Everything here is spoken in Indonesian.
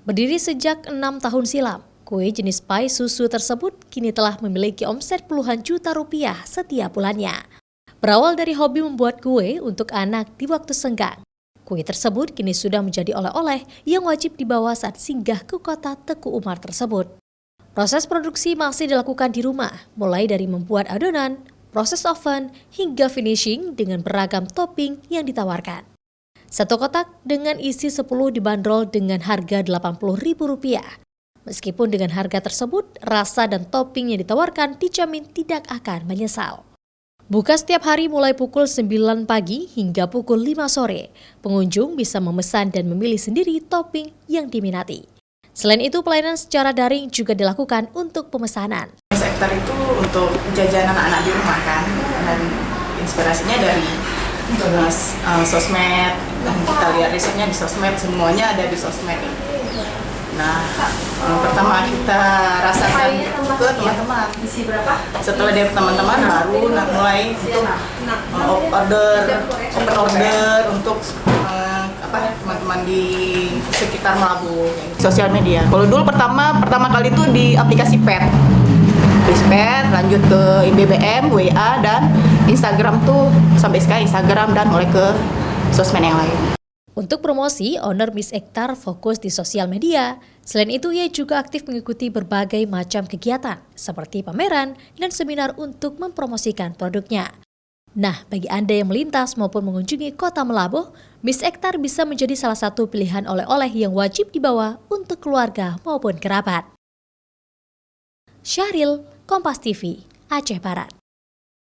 Berdiri sejak 6 tahun silam, kue jenis pai susu tersebut kini telah memiliki omset puluhan juta rupiah setiap bulannya. Berawal dari hobi membuat kue untuk anak di waktu senggang, kue tersebut kini sudah menjadi oleh-oleh yang wajib dibawa saat singgah ke kota Teku Umar tersebut. Proses produksi masih dilakukan di rumah, mulai dari membuat adonan, proses oven, hingga finishing dengan beragam topping yang ditawarkan. Satu kotak dengan isi 10 dibanderol dengan harga Rp80.000. Meskipun dengan harga tersebut, rasa dan topping yang ditawarkan dijamin tidak akan menyesal. Buka setiap hari mulai pukul 9 pagi hingga pukul 5 sore. Pengunjung bisa memesan dan memilih sendiri topping yang diminati. Selain itu, pelayanan secara daring juga dilakukan untuk pemesanan. Sektor itu untuk jajanan anak-anak di rumah kan, dan inspirasinya dari sosmed, dan kita lihat risetnya di sosmed, semuanya ada di sosmed. Nah, pertama kita rasakan ke teman-teman. Setelah dari teman-teman baru mulai untuk open order untuk teman-teman di sekitar Melabu. Sosial media. Kalau dulu pertama kali itu di aplikasi Pet, lanjut ke BBM, WA, dan Instagram tuh sampai sekarang Instagram dan mulai ke sosmed yang lain. Untuk promosi, owner Miss Ektar fokus di sosial media. Selain itu, ia juga aktif mengikuti berbagai macam kegiatan, seperti pameran dan seminar untuk mempromosikan produknya. Nah, bagi Anda yang melintas maupun mengunjungi kota Melabuh, Miss Ektar bisa menjadi salah satu pilihan oleh-oleh yang wajib dibawa untuk keluarga maupun kerabat. Syahril, Kompas TV, Aceh Barat.